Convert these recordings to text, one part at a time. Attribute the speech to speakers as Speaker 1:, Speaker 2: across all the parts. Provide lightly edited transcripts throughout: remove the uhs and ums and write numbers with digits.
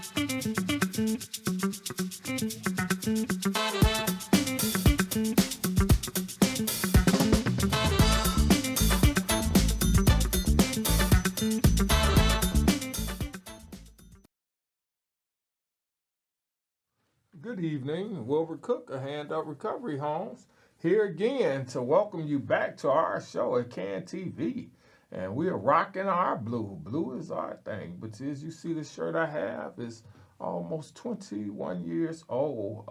Speaker 1: Good evening, Wilbert Cook of Hand Up Recovery Homes, here again to welcome you back to our show at CAN TV. And we are rocking our blue. Blue is our thing. But as you see, the shirt I have is almost 21 years old.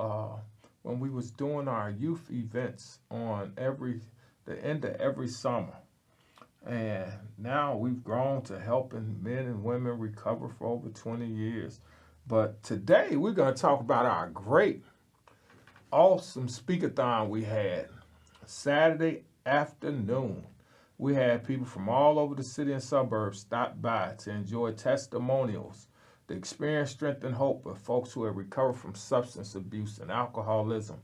Speaker 1: When we was doing our youth events on the end of every summer. And now we've grown to helping men and women recover for over 20 years. But today we're going to talk about our great, awesome speakathon we had Saturday afternoon. We had people from all over the city and suburbs stop by to enjoy testimonials, to experience strength and hope of folks who have recovered from substance abuse and alcoholism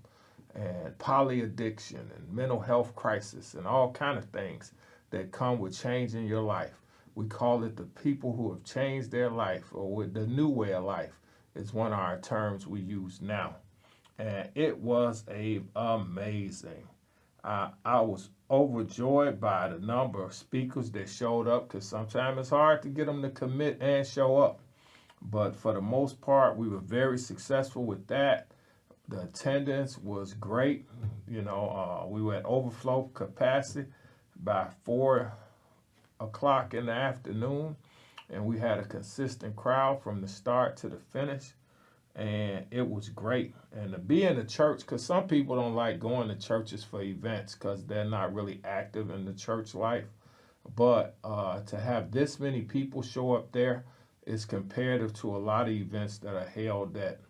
Speaker 1: and polyaddiction and mental health crisis and all kind of things that come with changing your life. We call it the people who have changed their life, or with the new way of life is one of our terms we use now. And it was amazing. I was overjoyed by the number of speakers that showed up, because sometimes it's hard to get them to commit and show up. But for the most part, we were very successful with that. The attendance was great. We were at overflow capacity by 4 o'clock in the afternoon, and we had a consistent crowd from the start to the finish, and it was great. And to be in the church, because some people don't like going to churches for events because they're not really active in the church life, but to have this many people show up there is comparative to a lot of events that are held at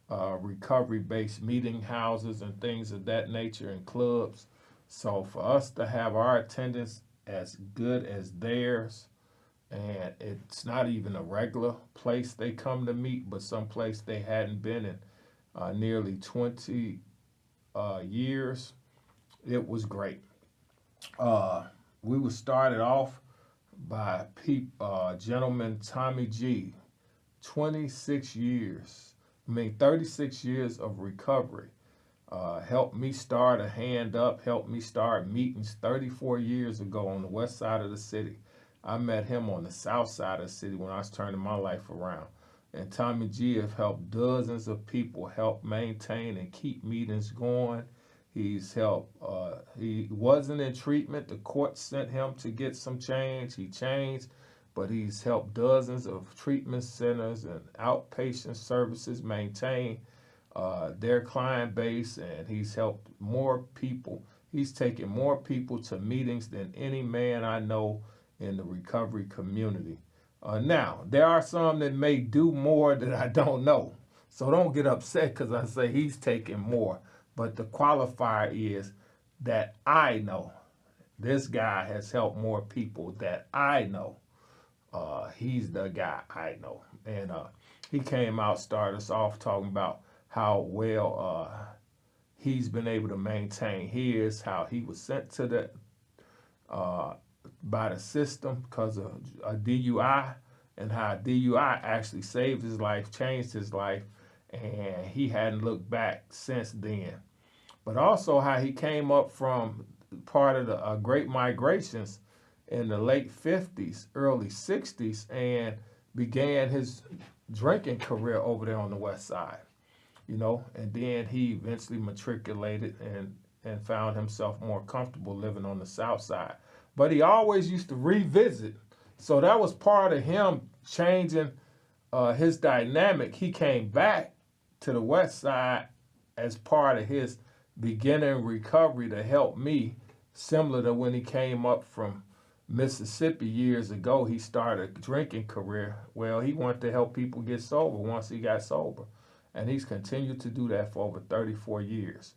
Speaker 1: recovery-based meeting houses and things of that nature and clubs. So for us to have our attendance as good as theirs, and it's not even a regular place they come to meet, but some place they hadn't been in nearly 20 years. It was great. We were started off by gentleman Tommy G, 36 years of recovery. Helped me start a Hand Up, helped me start meetings 34 years ago on the west side of the city. I met him on the south side of the city when I was turning my life around. And Tommy G have helped dozens of people help maintain and keep meetings going. He's helped, he wasn't in treatment. The court sent him to get some change. He changed, but he's helped dozens of treatment centers and outpatient services maintain their client base, and he's helped more people. He's taken more people to meetings than any man I know in the recovery community. Now, there are some that may do more that I don't know. So don't get upset because I say he's taking more. But the qualifier is that I know. This guy has helped more people that I know. He's the guy I know. And he came out, started us off talking about how well he's been able to maintain his, how he was sent to the by the system because of a DUI, and how DUI actually saved his life, changed his life, and he hadn't looked back since then. But also how he came up from part of the Great Migrations in the late 50s, early 60s, and began his drinking career over there on the west side. And then he eventually matriculated and found himself more comfortable living on the south side. But he always used to revisit. So that was part of him changing his dynamic. He came back to the west side as part of his beginning recovery to help me, similar to when he came up from Mississippi years ago. He started a drinking career. Well, he wanted to help people get sober once he got sober. And he's continued to do that for over 34 years.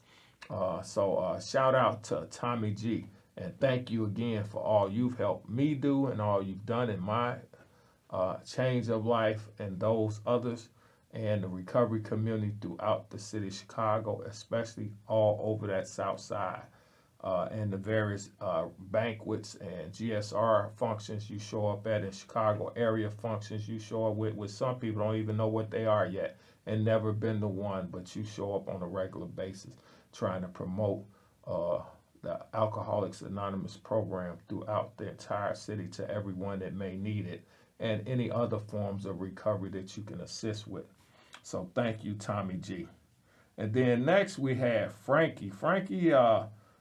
Speaker 1: So shout out to Tommy G. And thank you again for all you've helped me do and all you've done in my change of life and those others and the recovery community throughout the city of Chicago, especially all over that south side. and the various banquets and GSR functions you show up at in Chicago, area functions you show up with some people don't even know what they are yet and never been to one, but you show up on a regular basis trying to promote the Alcoholics Anonymous program throughout the entire city to everyone that may need it, and any other forms of recovery that you can assist with. So thank you, Tommy G. And then next we have Frankie. Frankie,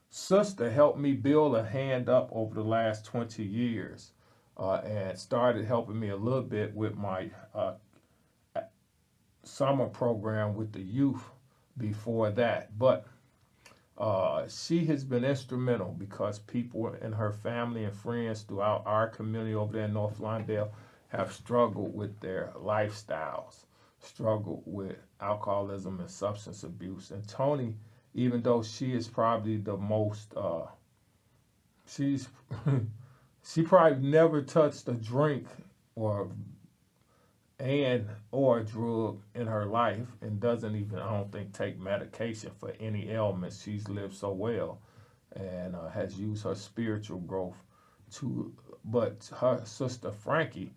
Speaker 1: sister helped me build a hand up over the last 20 years and started helping me a little bit with my summer program with the youth before that. But she has been instrumental because people in her family and friends throughout our community over there in North Lawndale have struggled with their lifestyles, struggled with alcoholism and substance abuse. And Tony, even though she is probably the most, she probably never touched a drink or a drug in her life and doesn't even, I don't think, take medication for any ailments. She's lived so well and has used her spiritual growth but her sister Frankie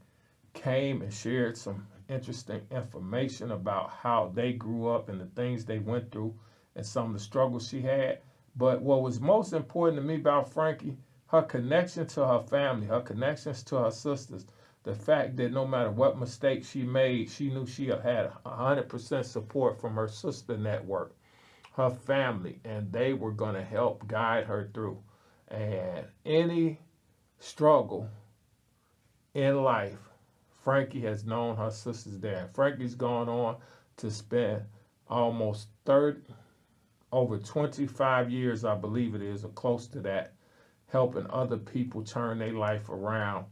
Speaker 1: came and shared some interesting information about how they grew up and the things they went through and some of the struggles she had. But what was most important to me about Frankie, her connection to her family, her connections to her sisters, the fact that no matter what mistake she made, she knew she had 100% support from her sister network, her family, and they were going to help guide her through. And any struggle in life, Frankie has known her sisters there. And Frankie's gone on to spend almost over 25 years, I believe it is, or close to that, helping other people turn their life around.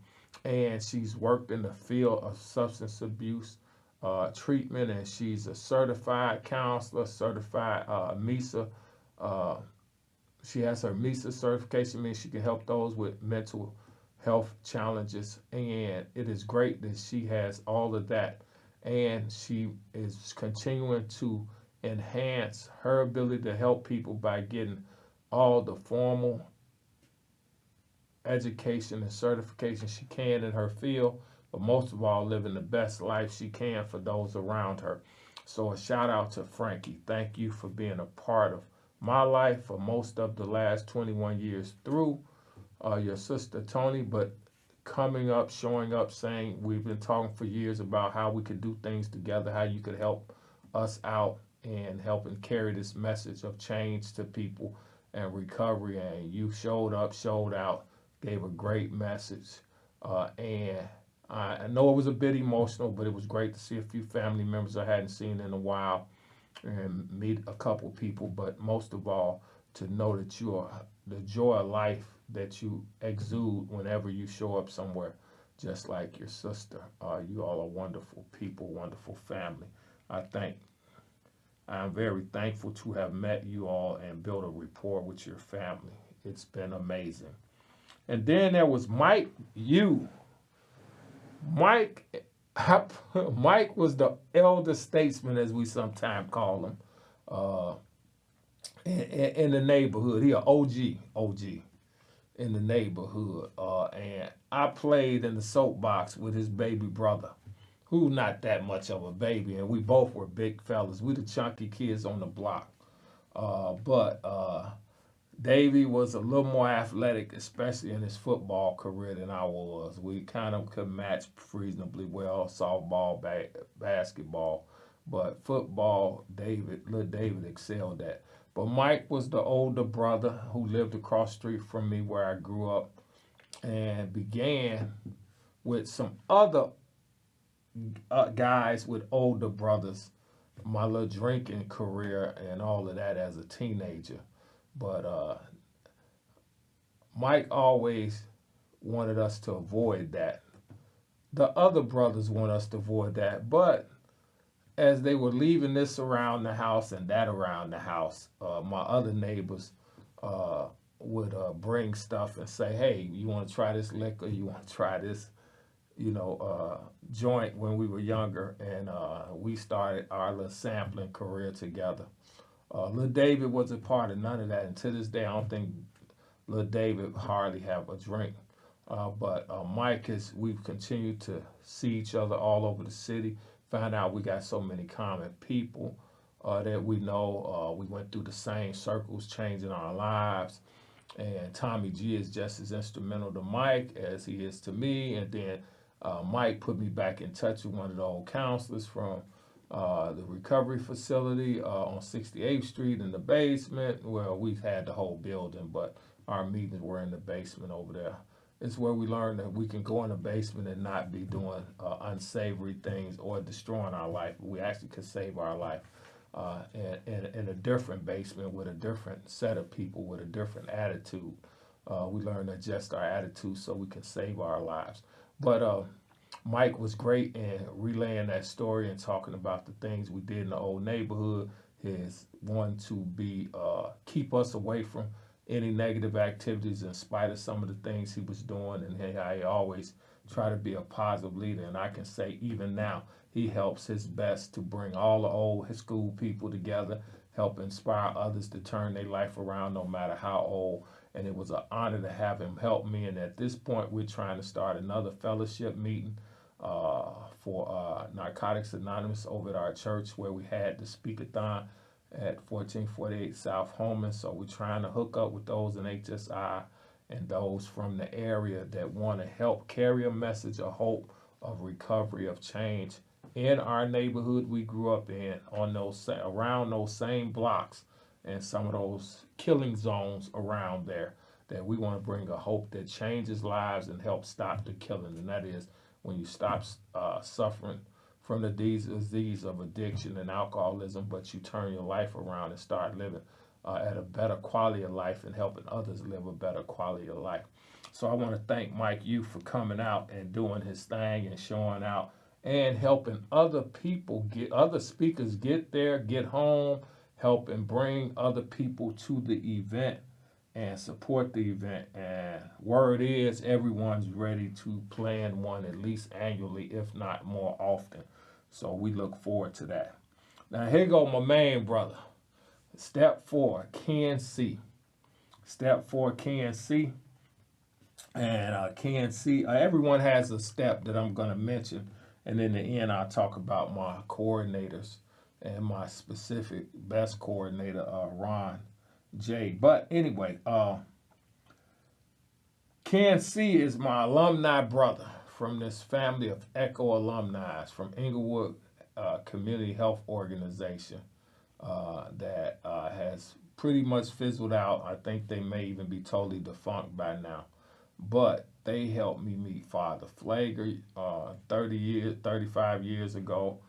Speaker 1: And she's worked in the field of substance abuse treatment, and she's a certified counselor, certified MESA. She has her MESA certification, means she can help those with mental health challenges. And it is great that she has all of that. And she is continuing to enhance her ability to help people by getting all the formal education and certification she can in her field, but most of all, living the best life she can for those around her. So a shout out to Frankie. Thank you for being a part of my life for most of the last 21 years through your sister Tony, but coming up, showing up, saying we've been talking for years about how we could do things together, how you could help us out and helping carry this message of change to people and recovery. And you showed up, showed out, gave a great message. And I know it was a bit emotional, but it was great to see a few family members I hadn't seen in a while and meet a couple people, but most of all, to know that you are the joy of life that you exude whenever you show up somewhere, just like your sister. You all are wonderful people, wonderful family. I'm very thankful to have met you all and built a rapport with your family. It's been amazing. And then there was Mike Yu. Mike was the elder statesman, as we sometimes call him, in the neighborhood. He an OG in the neighborhood. And I played in the soapbox with his baby brother, who not that much of a baby, and we both were big fellas. We the chunky kids on the block. But Davey was a little more athletic, especially in his football career, than I was. We kind of could match reasonably well, softball, basketball. But football, little David excelled at. But Mike was the older brother who lived across the street from me where I grew up and began with some other guys with older brothers, my little drinking career and all of that as a teenager. But Mike always wanted us to avoid that. The other brothers want us to avoid that. But as they were leaving this around the house and that around the house, my other neighbors would bring stuff and say, hey, you want to try this liquor? You want to try this, joint when we were younger? And we started our little sampling career together. Little David wasn't part of none of that. And to this day, I don't think little David hardly have a drink. But Mike we've continued to see each other all over the city, find out we got so many common people that we know. We went through the same circles, changing our lives. And Tommy G is just as instrumental to Mike as he is to me. And then Mike put me back in touch with one of the old counselors from the recovery facility on 68th Street in the basement. Well, we've had the whole building, but our meetings were in the basement over there. It's where we learned that we can go in the basement and not be doing unsavory things or destroying our life. We actually could save our life in a different basement with a different set of people with a different attitude. We learned to adjust our attitude so we can save our lives. But Mike was great in relaying that story and talking about the things we did in the old neighborhood. His one to be keep us away from any negative activities in spite of some of the things he was doing, and he always try to be a positive leader. And I can say even now he helps his best to bring all the old his school people together, help inspire others to turn their life around no matter how old. And it was an honor to have him help me. And at this point, we're trying to start another fellowship meeting for Narcotics Anonymous over at our church where we had the Speakathon at 1448 South Holman. So we're trying to hook up with those in HSI and those from the area that want to help carry a message of hope, of recovery, of change in our neighborhood we grew up in, on those around those same blocks and some of those killing zones around there, that we want to bring a hope that changes lives and help stop the killing. And that is when you stop suffering from the disease of addiction and alcoholism, but you turn your life around and start living at a better quality of life and helping others live a better quality of life. So I want to thank Mike Yu for coming out and doing his thing and showing out and helping other people other speakers get there, get home, helping bring other people to the event and support the event. And word is everyone's ready to plan one at least annually, if not more often. So we look forward to that. Now here go my main brother. Step 4, Ken C. Step 4, Ken C. And Ken C, everyone has a step that I'm going to mention. And in the end, I'll talk about my coordinators and my specific best coordinator, Ron J. But anyway, Ken C is my alumni brother from this family of ECHO alumni from Inglewood Community Health Organization that has pretty much fizzled out. I think they may even be totally defunct by now. But they helped me meet Father Flager 35 years ago,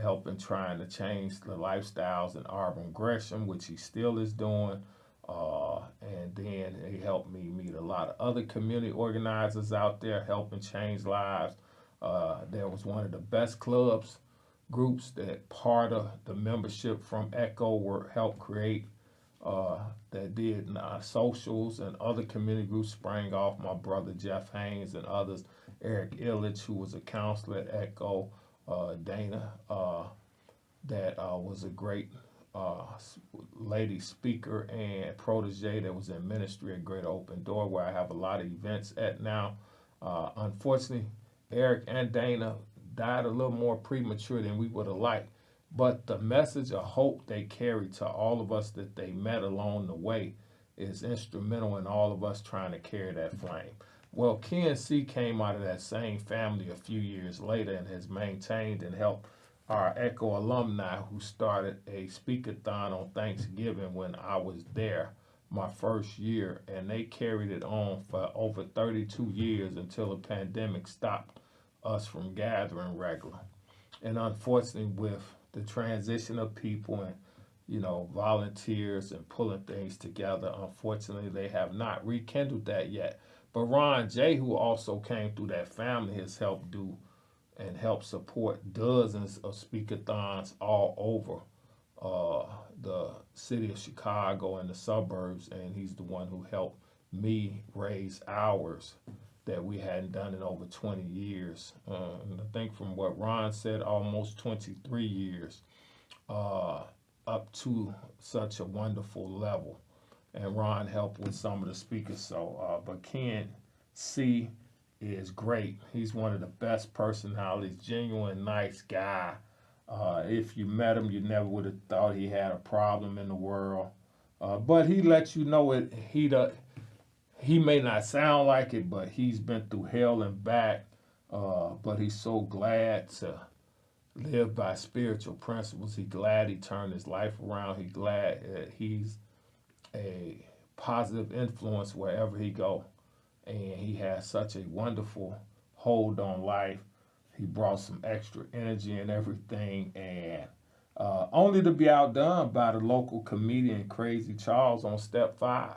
Speaker 1: helping trying to change the lifestyles in Auburn Gresham, which he still is doing. And then they helped me meet a lot of other community organizers out there helping change lives. There was one of the best groups that part of the membership from ECHO were helped create that did socials, and other community groups sprang off my brother Jeff Haynes and others, Eric Illich, who was a counselor at ECHO, Dana, that was a great lady speaker and protege that was in ministry at Greater Open Door, where I have a lot of events at now. Unfortunately, Eric and Dana died a little more premature than we would have liked. But the message of hope they carried to all of us that they met along the way is instrumental in all of us trying to carry that flame. Well, Ken C came out of that same family a few years later and has maintained and helped our ECHO alumni who started a speakathon on Thanksgiving when I was there my first year, and they carried it on for over 32 years until the pandemic stopped us from gathering regular. And unfortunately, with the transition of people and, volunteers and pulling things together, unfortunately, they have not rekindled that yet. But Ron J, who also came through that family, has helped do and help support dozens of speakathons all over the city of Chicago and the suburbs, and he's the one who helped me raise hours that we hadn't done in over 20 years. And I think from what Ron said, almost 23 years up to such a wonderful level. and Ron helped with some of the speakers. So, but Ken C is great. He's one of the best personalities, genuine, nice guy. If you met him, you never would have thought he had a problem in the world. But he lets you know it. He may not sound like it, but he's been through hell and back. But he's so glad to live by spiritual principles. He's glad he turned his life around. He's glad that he's a positive influence wherever he go. And he has such a wonderful hold on life. He brought some extra energy and everything, and only to be outdone by the local comedian Crazy Charles on Step 5.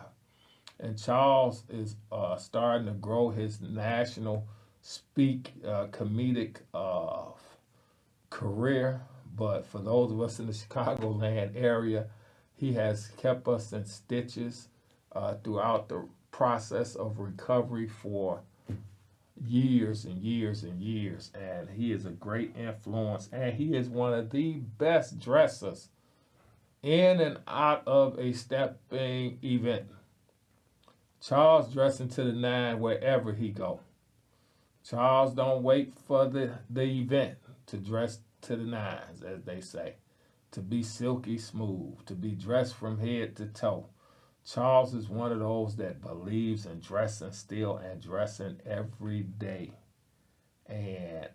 Speaker 1: And Charles is starting to grow his national comedic career. But for those of us in the Chicagoland area, he has kept us in stitches throughout the process of recovery for years and years and years. And he is a great influence, and he is one of the best dressers in and out of a stepping event. Charles dressing to the nine wherever he go. Charles don't wait for the event to dress to the nines, as they say, to be silky smooth, to be dressed from head to toe. Charles is one of those that believes in dressing still and dressing every day. And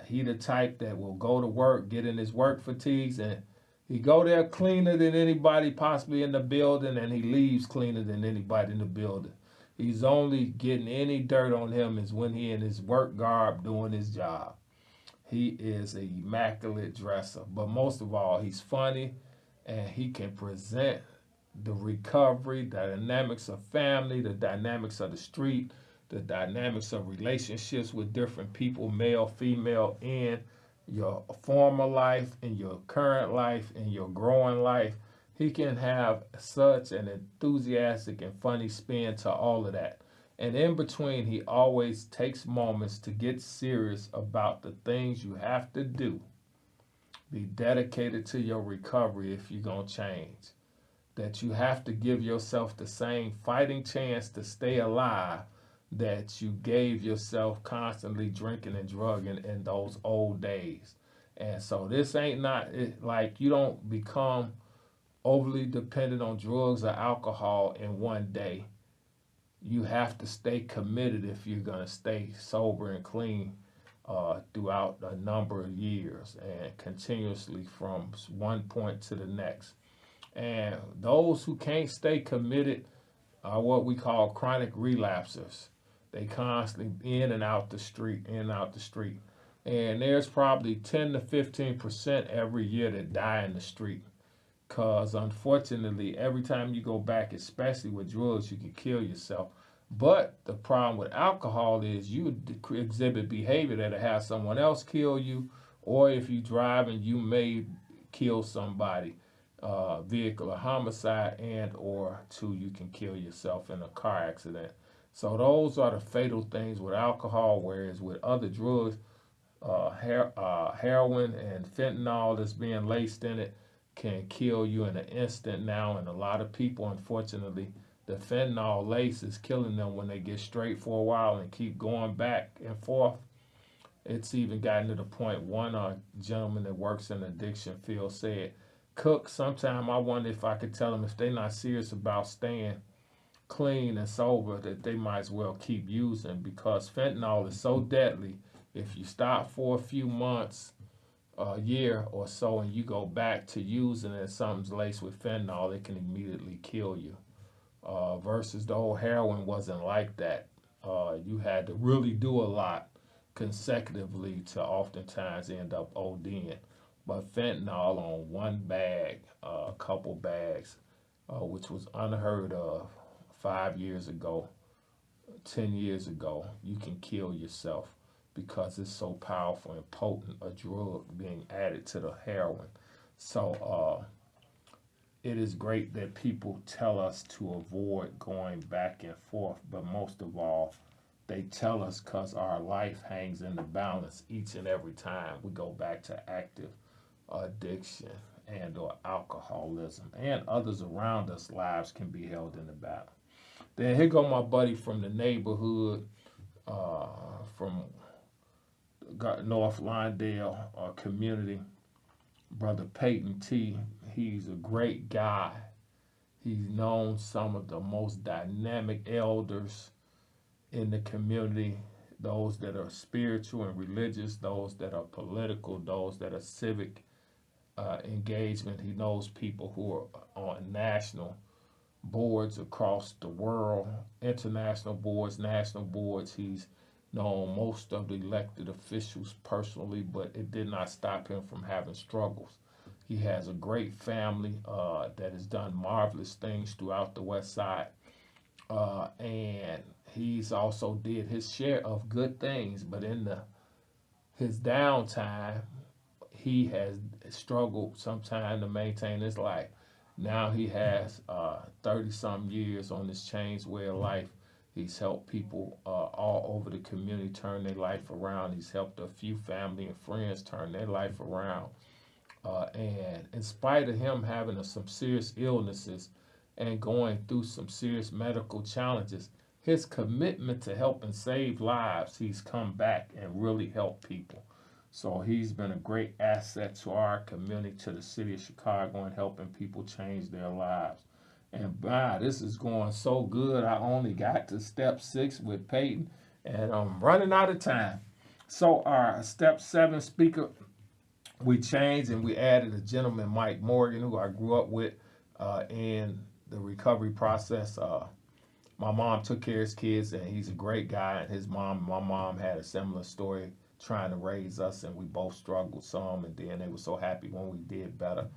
Speaker 1: he the type that will go to work, get in his work fatigues, and he go there cleaner than anybody possibly in the building, and he leaves cleaner than anybody in the building. He's only getting any dirt on him is when he in his work garb doing his job. He is an immaculate dresser, but most of all, he's funny, and he can present the recovery, the dynamics of family, the dynamics of the street, the dynamics of relationships with different people, male, female, in your former life, in your current life, in your growing life. He can have such an enthusiastic and funny spin to all of that. And in between, he always takes moments to get serious about the things you have to do. Be dedicated to your recovery if you're going to change. That you have to give yourself the same fighting chance to stay alive that you gave yourself constantly drinking and drugging in those old days. And so this ain't like you don't become overly dependent on drugs or alcohol in one day. You have to stay committed if you're going to stay sober and clean throughout a number of years and continuously from one point to the next. And those who can't stay committed are what we call chronic relapsers. They constantly in and out the street, in and out the street. And there's probably 10 to 15% every year that die in the street. Because unfortunately, every time you go back, especially with drugs, you can kill yourself. But the problem with alcohol is you exhibit behavior that'll have someone else kill you, or if you drive and you may kill somebody. Vehicular homicide, and or two, you can kill yourself in a car accident. So those are the fatal things with alcohol, whereas with other drugs, heroin and fentanyl that's being laced in it can kill you in an instant now. And a lot of people, unfortunately, the fentanyl lace is killing them when they get straight for a while and keep going back and forth. It's even gotten to the point, one gentleman that works in the addiction field said, Cook, sometime I wonder if I could tell them if they're not serious about staying clean and sober, that they might as well keep using, because fentanyl is so deadly. If you stop for a few months, a year or so, and you go back to using it, something's laced with fentanyl, it can immediately kill you. Versus the old heroin wasn't like that. You had to really do a lot consecutively to oftentimes end up ODing. But fentanyl on one bag, a couple bags, which was unheard of 5 years ago, 10 years ago, you can kill yourself because it's so powerful and potent, a drug being added to the heroin. So it is great that people tell us to avoid going back and forth, but most of all, they tell us because our life hangs in the balance each and every time we go back to active addiction. and or alcoholism, and others around us lives can be held in the battle. Then here go my buddy from the neighborhood, from North Lawndale community, Brother Peyton T. He's a great guy. He's known some of the most dynamic elders in the community, those that are spiritual and religious, those that are political, those that are civic engagement. He knows people who are on national boards across the world, international boards, national boards. He's known most of the elected officials personally, but it did not stop him from having struggles. He has a great family that has done marvelous things throughout the West Side. And he's also did his share of good things, but in his downtime, he has struggled sometime to maintain his life. Now he has 30-some years on this changed way of life. He's helped people all over the community turn their life around. He's helped a few family and friends turn their life around. And in spite of him having some serious illnesses and going through some serious medical challenges, his commitment to helping save lives, he's come back and really helped people. So he's been a great asset to our community, to the city of Chicago, and helping people change their lives. And wow, this is going so good. I only got to step 6 with Peyton, and I'm running out of time. So our step 7 speaker, we changed and we added a gentleman, Mike Morgan, who I grew up with in the recovery process. My mom took care of his kids, and he's a great guy. And my mom had a similar story trying to raise us, and we both struggled some, and then they were so happy when we did better.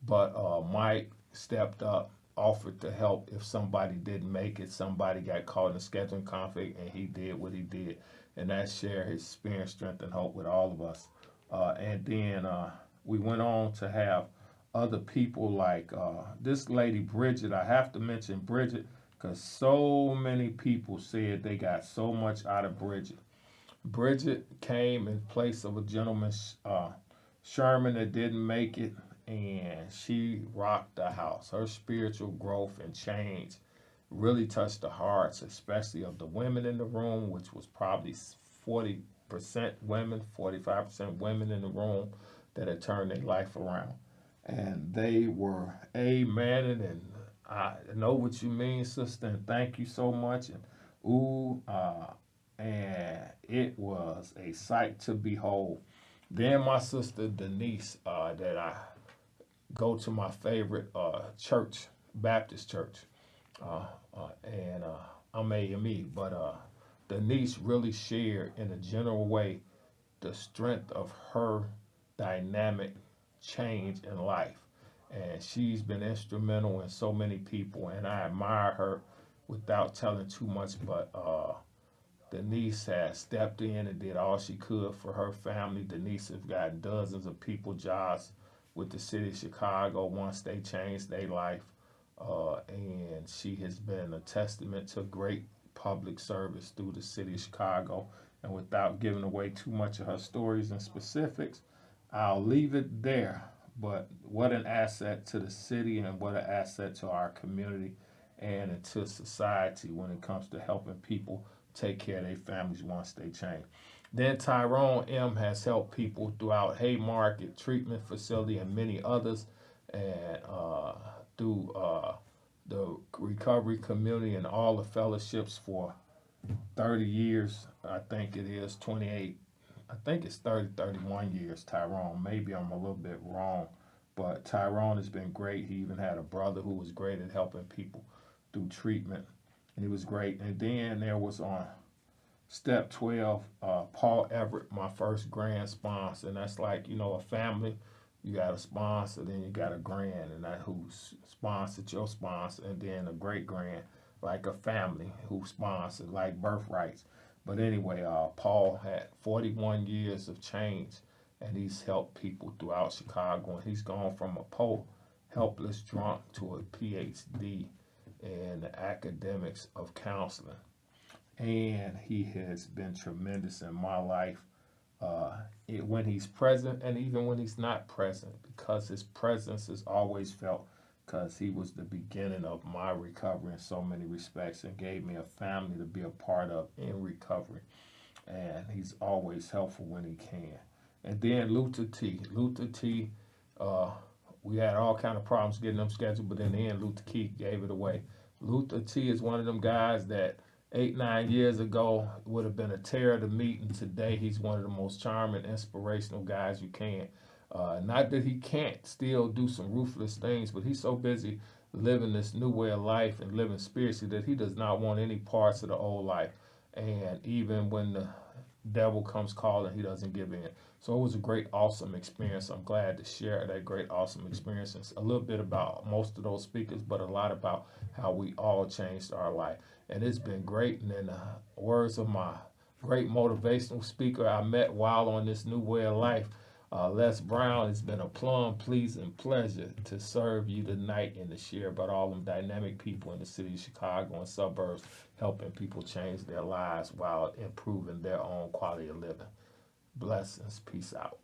Speaker 1: But Mike stepped up, offered to help if somebody didn't make it, somebody got caught in a scheduling conflict, and he did what he did. And that shared his experience, strength, and hope with all of us. And then we went on to have other people like this lady, Bridget. I have to mention Bridget because so many people said they got so much out of Bridget. Bridget came in place of a gentleman, Sherman, that didn't make it, and she rocked the house. Her spiritual growth and change really touched the hearts, especially of the women in the room, which was probably 40% women, 45% women in the room that had turned their life around. And they were amening, and I know what you mean, sister, and thank you so much. And and it was a sight to behold. Then my sister Denise, that I go to my favorite church, Baptist church, and I'm AME, but Denise really shared in a general way the strength of her dynamic change in life. And she's been instrumental in so many people, and I admire her without telling too much, but Denise has stepped in and did all she could for her family. Denise has gotten dozens of people jobs with the city of Chicago once they changed their life. And she has been a testament to great public service through the city of Chicago. And without giving away too much of her stories and specifics, I'll leave it there. But what an asset to the city, and what an asset to our community and to society when it comes to helping people take care of their families once they change. Then Tyrone M. has helped people throughout Haymarket Treatment Facility and many others, and through the recovery community and all the fellowships for 30 years. I think it is 28. I think it's 31 years, Tyrone. Maybe I'm a little bit wrong, but Tyrone has been great. He even had a brother who was great at helping people through treatment, and he was great. And then there was on step 12, Paul Everett, my first grand sponsor, and that's like, a family. You got a sponsor, then you got a grand, and that who sponsored your sponsor, and then a great grand, like a family who sponsored, like birthrights. But anyway, Paul had 41 years of change, and he's helped people throughout Chicago, and he's gone from a helpless drunk to a PhD in the academics of counseling. And he has been tremendous in my life. when he's present and even when he's not present, because his presence is always felt, because he was the beginning of my recovery in so many respects and gave me a family to be a part of in recovery. And he's always helpful when he can. And then Luther T, we had all kind of problems getting them scheduled, but in the end, Luther T gave it away. Luther T is one of them guys that 8-9 years ago would have been a terror to meet, and today he's one of the most charming, inspirational guys you can. Not that he can't still do some ruthless things, but he's so busy living this new way of life and living spiritually that he does not want any parts of the old life. And even when the devil comes calling, he doesn't give in. So it was a great, awesome experience. I'm glad to share that great, awesome experience. It's a little bit about most of those speakers, but a lot about how we all changed our life. And it's been great. And in the words of my great motivational speaker I met while on this new way of life, Les Brown, it's been a plum pleasing pleasure to serve you tonight and to share about all them dynamic people in the city of Chicago and suburbs, helping people change their lives while improving their own quality of living. Blessings. Peace out.